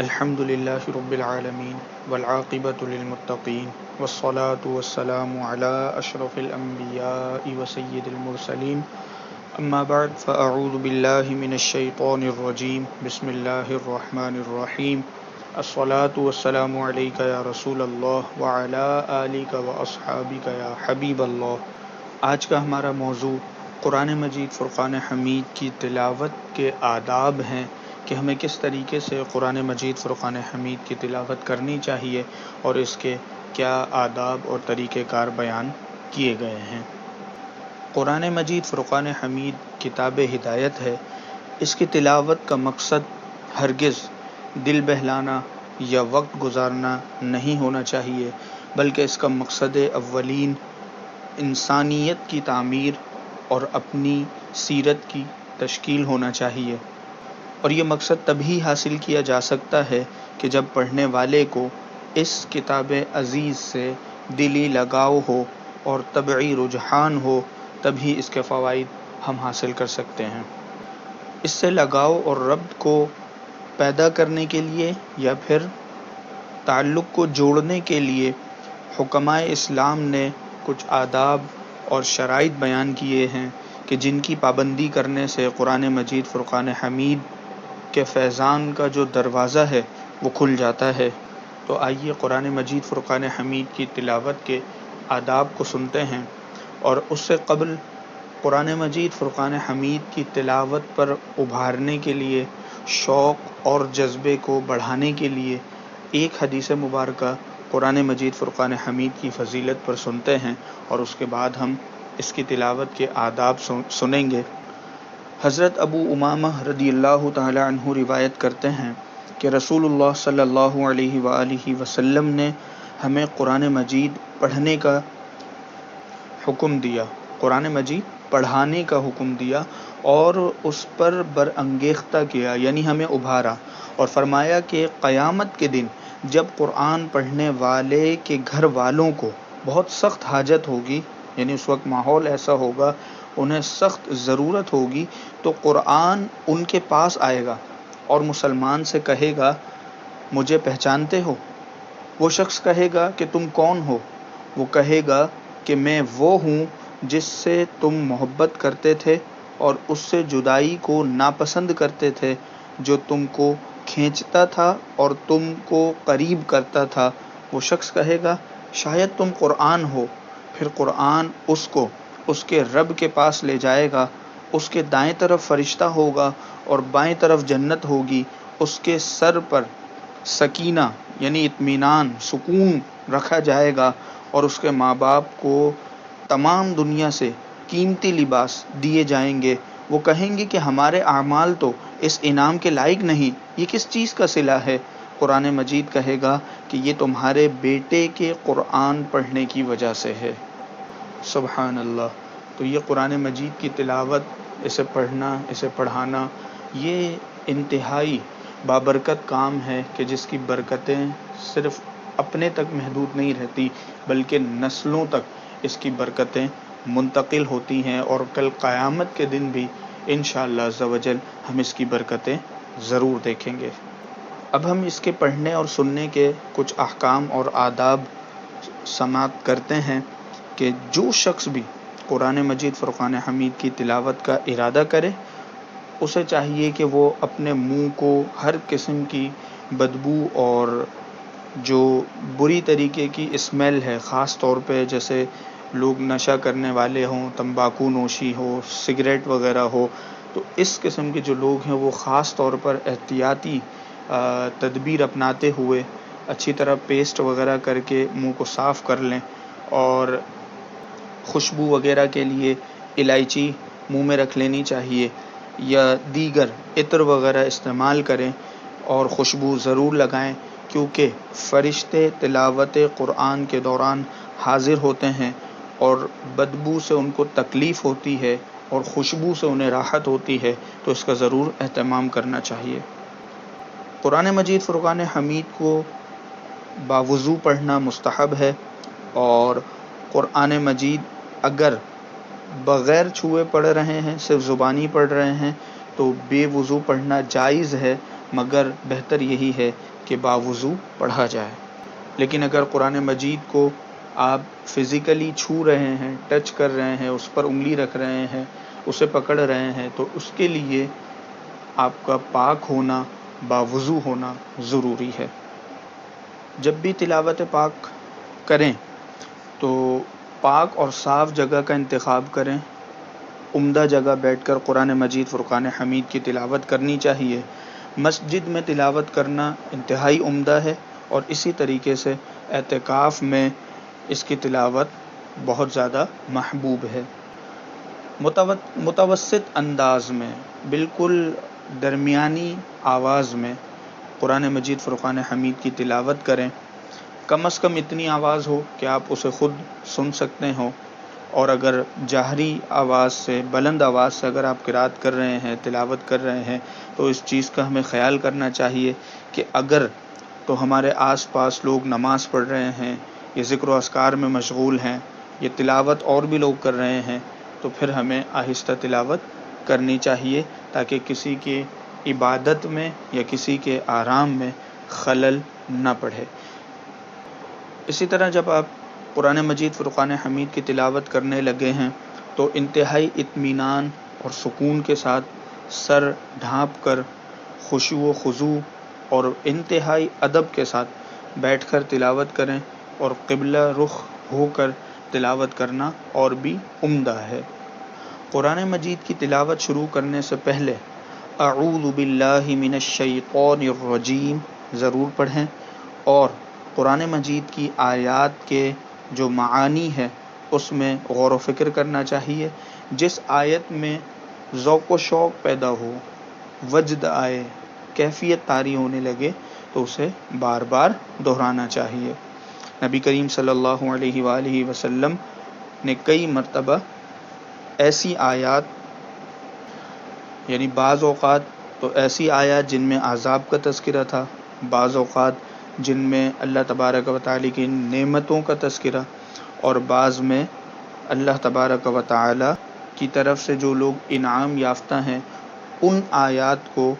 الحمد لله رب العالمين والعاقبة للمتقين والصلاة والسلام على أشرف الأنبياء وسيد المرسلين أما بعد فأعوذ بالله من الشيطان الرجيم بسم الله الرحمن الرحيم الصلاة والسلام عليك يا رسول الله وعلى آلك وأصحابك يا حبيب الله۔ آج کا ہمارا موضوع قرآن مجید فرقان حمید کی تلاوت کے آداب ہیں کہ ہمیں کس طریقے سے قرآن مجید فرقان حمید کی تلاوت کرنی چاہیے اور اس کے کیا آداب اور طریقہ کار بیان کیے گئے ہیں۔ قرآن مجید فرقان حمید کتاب ہدایت ہے۔ اس کی تلاوت کا مقصد ہرگز دل بہلانا یا وقت گزارنا نہیں ہونا چاہیے، بلکہ اس کا مقصد اولین انسانیت کی تعمیر اور اپنی سیرت کی تشکیل ہونا چاہیے، اور یہ مقصد تبھی حاصل کیا جا سکتا ہے کہ جب پڑھنے والے کو اس کتاب عزیز سے دلی لگاؤ ہو اور طبعی رجحان ہو، تبھی اس کے فوائد ہم حاصل کر سکتے ہیں۔ اس سے لگاؤ اور ربط کو پیدا کرنے کے لیے یا پھر تعلق کو جوڑنے کے لیے حکمائے اسلام نے کچھ آداب اور شرائط بیان کیے ہیں کہ جن کی پابندی کرنے سے قرآن مجید فرقان حمید کے فیضان کا جو دروازہ ہے وہ کھل جاتا ہے۔ تو آئیے قرآن مجید فرقان حمید کی تلاوت کے آداب کو سنتے ہیں، اور اس سے قبل قرآن مجید فرقان حمید کی تلاوت پر ابھارنے کے لیے، شوق اور جذبے کو بڑھانے کے لیے ایک حدیث مبارکہ قرآن مجید فرقان حمید کی فضیلت پر سنتے ہیں، اور اس کے بعد ہم اس کی تلاوت کے آداب سنیں گے۔ حضرت ابو امامہ رضی اللہ تعالی عنہ روایت کرتے ہیں کہ رسول اللہ صلی اللہ علیہ وآلہ وسلم نے ہمیں قرآن مجید پڑھنے کا حکم دیا، قرآن مجید پڑھانے کا حکم دیا، اور اس پر برانگیختہ کیا، یعنی ہمیں ابھارا، اور فرمایا کہ قیامت کے دن جب قرآن پڑھنے والے کے گھر والوں کو بہت سخت حاجت ہوگی، یعنی اس وقت ماحول ایسا ہوگا، انہیں سخت ضرورت ہوگی، تو قرآن ان کے پاس آئے گا اور مسلمان سے کہے گا مجھے پہچانتے ہو؟ وہ شخص کہے گا کہ تم کون ہو؟ وہ کہے گا کہ میں وہ ہوں جس سے تم محبت کرتے تھے اور اس سے جدائی کو ناپسند کرتے تھے، جو تم کو کھینچتا تھا اور تم کو قریب کرتا تھا۔ وہ شخص کہے گا شاید تم قرآن ہو۔ پھر قرآن اس کو اس کے رب کے پاس لے جائے گا، اس کے دائیں طرف فرشتہ ہوگا اور بائیں طرف جنت ہوگی، اس کے سر پر سکینہ یعنی اطمینان، سکون رکھا جائے گا، اور اس کے ماں باپ کو تمام دنیا سے قیمتی لباس دیے جائیں گے۔ وہ کہیں گے کہ ہمارے اعمال تو اس انعام کے لائق نہیں، یہ کس چیز کا صلہ ہے؟ قرآن مجید کہے گا کہ یہ تمہارے بیٹے کے قرآن پڑھنے کی وجہ سے ہے۔ سبحان اللہ۔ تو یہ قرآن مجید کی تلاوت، اسے پڑھنا، اسے پڑھانا، یہ انتہائی بابرکت کام ہے کہ جس کی برکتیں صرف اپنے تک محدود نہیں رہتی، بلکہ نسلوں تک اس کی برکتیں منتقل ہوتی ہیں، اور کل قیامت کے دن بھی انشاءاللہ عز و جل ہم اس کی برکتیں ضرور دیکھیں گے۔ اب ہم اس کے پڑھنے اور سننے کے کچھ احکام اور آداب سماعت کرتے ہیں کہ جو شخص بھی قرآن مجید فرقان حمید کی تلاوت کا ارادہ کرے، اسے چاہیے کہ وہ اپنے منہ کو ہر قسم کی بدبو اور جو بری طریقے کی اسمیل ہے، خاص طور پہ جیسے لوگ نشہ کرنے والے ہوں، تمباکو نوشی ہو، سگریٹ وغیرہ ہو، تو اس قسم کے جو لوگ ہیں وہ خاص طور پر احتیاطی تدبیر اپناتے ہوئے اچھی طرح پیسٹ وغیرہ کر کے منہ کو صاف کر لیں، اور خوشبو وغیرہ کے لیے الائچی منہ میں رکھ لینی چاہیے، یا دیگر عطر وغیرہ استعمال کریں اور خوشبو ضرور لگائیں، کیونکہ فرشتے تلاوت قرآن کے دوران حاضر ہوتے ہیں، اور بدبو سے ان کو تکلیف ہوتی ہے اور خوشبو سے انہیں راحت ہوتی ہے، تو اس کا ضرور اہتمام کرنا چاہیے۔ قرآن مجید فرقان حمید کو باوضو پڑھنا مستحب ہے، اور قرآن مجید اگر بغیر چھوئے پڑھ رہے ہیں، صرف زبانی پڑھ رہے ہیں، تو بے وضو پڑھنا جائز ہے، مگر بہتر یہی ہے کہ باوضو پڑھا جائے۔ لیکن اگر قرآن مجید کو آپ فزیکلی چھو رہے ہیں، ٹچ کر رہے ہیں، اس پر انگلی رکھ رہے ہیں، اسے پکڑ رہے ہیں، تو اس کے لیے آپ کا پاک ہونا، باوضو ہونا ضروری ہے۔ جب بھی تلاوت پاک کریں تو پاک اور صاف جگہ کا انتخاب کریں۔ عمدہ جگہ بیٹھ کر قرآن مجید فرقان حمید کی تلاوت کرنی چاہیے۔ مسجد میں تلاوت کرنا انتہائی عمدہ ہے، اور اسی طریقے سے اعتکاف میں اس کی تلاوت بہت زیادہ محبوب ہے۔ متوسط انداز میں، بالکل درمیانی آواز میں قرآن مجید فرقان حمید کی تلاوت کریں۔ کم از کم اتنی آواز ہو کہ آپ اسے خود سن سکتے ہوں، اور اگر جہری آواز سے، بلند آواز سے اگر آپ قرات کر رہے ہیں، تلاوت کر رہے ہیں، تو اس چیز کا ہمیں خیال کرنا چاہیے کہ اگر تو ہمارے آس پاس لوگ نماز پڑھ رہے ہیں، یہ ذکر و اذکار میں مشغول ہیں، یہ تلاوت اور بھی لوگ کر رہے ہیں، تو پھر ہمیں آہستہ تلاوت کرنی چاہیے تاکہ کسی کی عبادت میں یا کسی کے آرام میں خلل نہ پڑے۔ اسی طرح جب آپ قرآن مجید فرقان حمید کی تلاوت کرنے لگے ہیں تو انتہائی اطمینان اور سکون کے ساتھ سر ڈھانپ کر خشوع و خضوع اور انتہائی ادب کے ساتھ بیٹھ کر تلاوت کریں، اور قبلہ رخ ہو کر تلاوت کرنا اور بھی عمدہ ہے۔ قرآن مجید کی تلاوت شروع کرنے سے پہلے اعوذ باللہ من الشیطان الرجیم ضرور پڑھیں، اور قرآن مجید کی آیات کے جو معانی ہے اس میں غور و فکر کرنا چاہیے۔ جس آیت میں ذوق و شوق پیدا ہو، وجد آئے، کیفیت طاری ہونے لگے، تو اسے بار بار دہرانا چاہیے۔ نبی کریم صلی اللہ علیہ وآلہ وسلم نے کئی مرتبہ ایسی آیات، یعنی بعض اوقات تو ایسی آیات جن میں عذاب کا تذکرہ تھا، بعض اوقات جن میں اللہ تبارک و تعالی کی نعمتوں کا تذکرہ، اور بعض میں اللہ تبارک و تعالی کی طرف سے جو لوگ انعام یافتہ ہیں ان آیات کو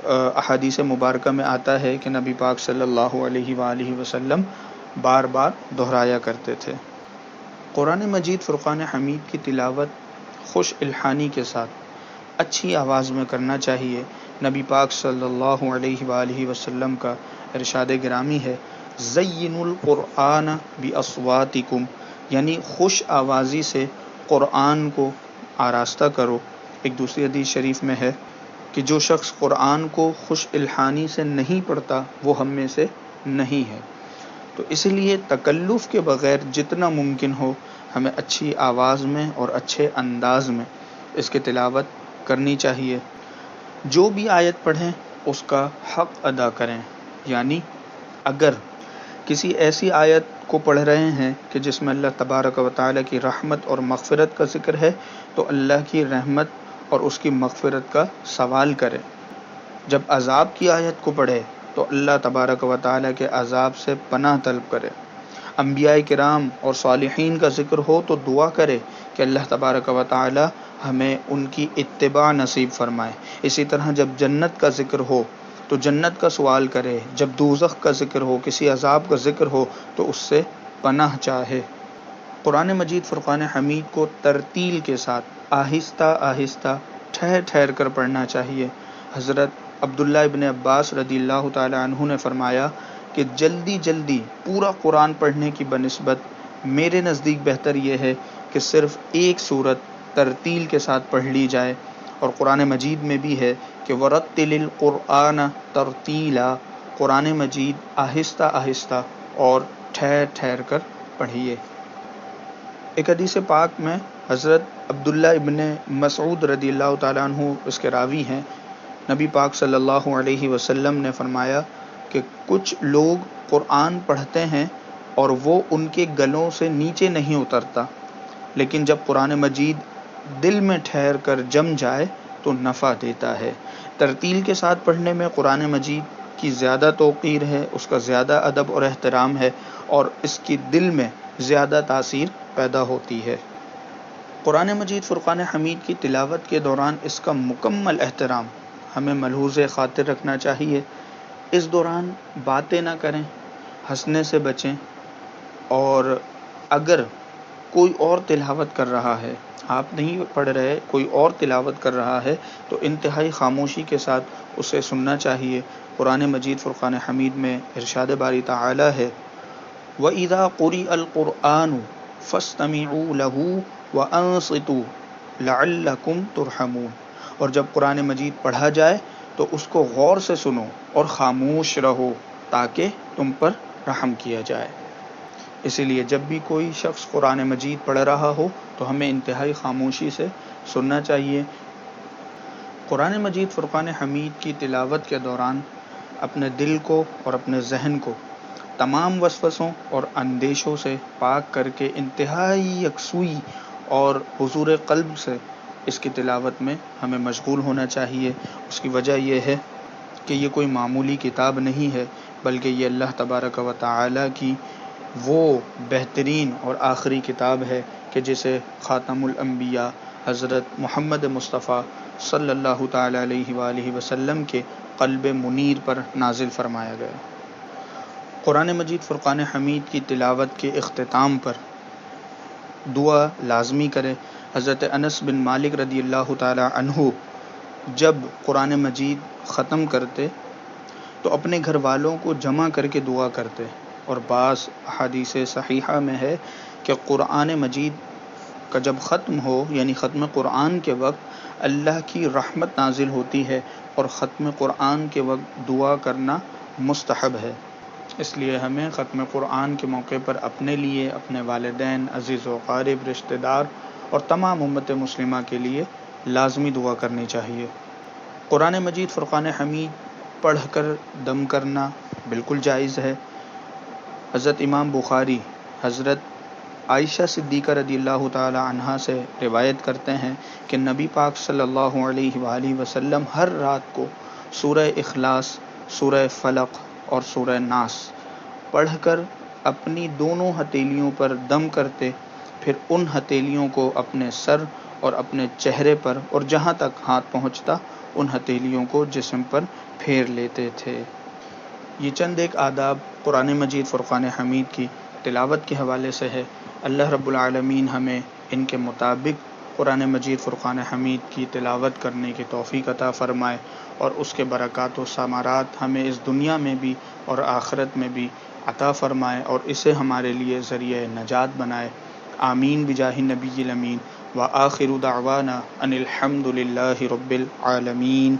احادیث مبارکہ میں آتا ہے کہ نبی پاک صلی اللہ علیہ وآلہ وسلم بار بار دہرایا کرتے تھے۔ قرآن مجید فرقان حمید کی تلاوت خوش الحانی کے ساتھ اچھی آواز میں کرنا چاہیے۔ نبی پاک صلی اللہ علیہ وآلہ وسلم کا ارشاد گرامی ہے، زینوا القرآن باصواتکم، یعنی خوش آوازی سے قرآن کو آراستہ کرو۔ ایک دوسری حدیث شریف میں ہے کہ جو شخص قرآن کو خوش الحانی سے نہیں پڑھتا وہ ہم میں سے نہیں ہے۔ تو اس لیے تکلف کے بغیر جتنا ممکن ہو ہمیں اچھی آواز میں اور اچھے انداز میں اس کی تلاوت کرنی چاہیے۔ جو بھی آیت پڑھیں اس کا حق ادا کریں، یعنی اگر کسی ایسی آیت کو پڑھ رہے ہیں کہ جس میں اللہ تبارک و تعالی کی رحمت اور مغفرت کا ذکر ہے تو اللہ کی رحمت اور اس کی مغفرت کا سوال کریں۔ جب عذاب کی آیت کو پڑھے تو اللہ تبارک و تعالی کے عذاب سے پناہ طلب کرے۔ انبیاء کرام اور صالحین کا ذکر ہو تو دعا کرے کہ اللہ تبارک و تعالی ہمیں ان کی اتباع نصیب فرمائے۔ اسی طرح جب جنت کا ذکر ہو تو جنت کا سوال کرے، جب دوزخ کا ذکر ہو، کسی عذاب کا ذکر ہو تو اس سے پناہ چاہے۔ قرآن مجید فرقان حمید کو ترتیل کے ساتھ آہستہ آہستہ ٹھہر ٹھہر کر پڑھنا چاہیے۔ حضرت عبداللہ ابن عباس رضی اللہ تعالی عنہ نے فرمایا کہ جلدی جلدی پورا قرآن پڑھنے کی بنسبت میرے نزدیک بہتر یہ ہے کہ صرف ایک سورت ترتیل کے ساتھ پڑھ لی جائے، اور قرآن مجید میں بھی ہے کہ وَرَتِّلِ الْقُرْآنَ تَرْتِيلًا، قرآن مجید آہستہ آہستہ اور ٹھہر ٹھہر کر پڑھیے۔ ایک حدیث پاک میں حضرت عبداللہ ابن مسعود رضی اللہ تعالیٰ عنہ اس کے راوی ہیں، نبی پاک صلی اللہ علیہ وسلم نے فرمایا کہ کچھ لوگ قرآن پڑھتے ہیں اور وہ ان کے گلوں سے نیچے نہیں اترتا، لیکن جب قرآن مجید دل میں ٹھہر کر جم جائے تو نفع دیتا ہے۔ ترتیل کے ساتھ پڑھنے میں قرآن مجید کی زیادہ توقیر ہے، اس کا زیادہ ادب اور احترام ہے، اور اس کی دل میں زیادہ تاثیر پیدا ہوتی ہے۔ قرآن مجید فرقان حمید کی تلاوت کے دوران اس کا مکمل احترام ہمیں ملحوظ خاطر رکھنا چاہیے، اس دوران باتیں نہ کریں، ہنسنے سے بچیں، اور اگر کوئی اور تلاوت کر رہا ہے، آپ نہیں پڑھ رہے، کوئی اور تلاوت کر رہا ہے تو انتہائی خاموشی کے ساتھ اسے سننا چاہیے۔ قرآن مجید فرقان حمید میں ارشاد باری تعالی ہے، وَإِذَا قُرِئَ الْقُرْآنُ فَاسْتَمِعُوا لَهُ وَأَنصِتُوا لَعَلَّكُمْ تُرْحَمُونَ، اور جب قرآن مجید پڑھا جائے تو اس کو غور سے سنو اور خاموش رہو تاکہ تم پر رحم کیا جائے۔ اسی لیے جب بھی کوئی شخص قرآن مجید پڑھ رہا ہو تو ہمیں انتہائی خاموشی سے سننا چاہیے۔ قرآن مجید فرقان حمید کی تلاوت کے دوران اپنے دل کو اور اپنے ذہن کو تمام وسوسوں اور اندیشوں سے پاک کر کے انتہائی یکسوئی اور حضور قلب سے اس کی تلاوت میں ہمیں مشغول ہونا چاہیے۔ اس کی وجہ یہ ہے کہ یہ کوئی معمولی کتاب نہیں ہے، بلکہ یہ اللہ تبارک و تعالی کی وہ بہترین اور آخری کتاب ہے کہ جسے خاتم الانبیاء حضرت محمد مصطفیٰ صلی اللہ تعالی علیہ وآلہ وسلم کے قلب منیر پر نازل فرمایا گیا۔ قرآن مجید فرقان حمید کی تلاوت کے اختتام پر دعا لازمی کرے۔ حضرت انس بن مالک رضی اللہ تعالی عنہ جب قرآن مجید ختم کرتے تو اپنے گھر والوں کو جمع کر کے دعا کرتے، اور بعض احادیث صحیحہ میں ہے کہ قرآن مجید کا جب ختم ہو، یعنی ختم قرآن کے وقت اللہ کی رحمت نازل ہوتی ہے، اور ختم قرآن کے وقت دعا کرنا مستحب ہے۔ اس لیے ہمیں ختم قرآن کے موقع پر اپنے لیے، اپنے والدین، عزیز و اقارب، رشتہ دار اور تمام امت مسلمہ کے لیے لازمی دعا کرنی چاہیے۔ قرآن مجید فرقان حمید پڑھ کر دم کرنا بالکل جائز ہے۔ حضرت امام بخاری حضرت عائشہ صدیقہ رضی اللہ تعالی عنہا سے روایت کرتے ہیں کہ نبی پاک صلی اللہ علیہ وآلہ وسلم ہر رات کو سورہ اخلاص، سورہ فلق اور سورہ ناس پڑھ کر اپنی دونوں ہتھیلیوں پر دم کرتے، پھر ان ہتھیلیوں کو اپنے سر اور اپنے چہرے پر اور جہاں تک ہاتھ پہنچتا ان ہتھیلیوں کو جسم پر پھیر لیتے تھے۔ یہ چند ایک آداب قرآن مجید فرقان حمید کی تلاوت کے حوالے سے ہے۔ اللہ رب العالمین ہمیں ان کے مطابق قرآن مجید فرقان حمید کی تلاوت کرنے کی توفیق عطا فرمائے، اور اس کے برکات و ثمرات ہمیں اس دنیا میں بھی اور آخرت میں بھی عطا فرمائے، اور اسے ہمارے لیے ذریعہ نجات بنائے۔ آمین بجاہ نبی الامین، وآخر دعوانا ان الحمد للہ رب العالمین۔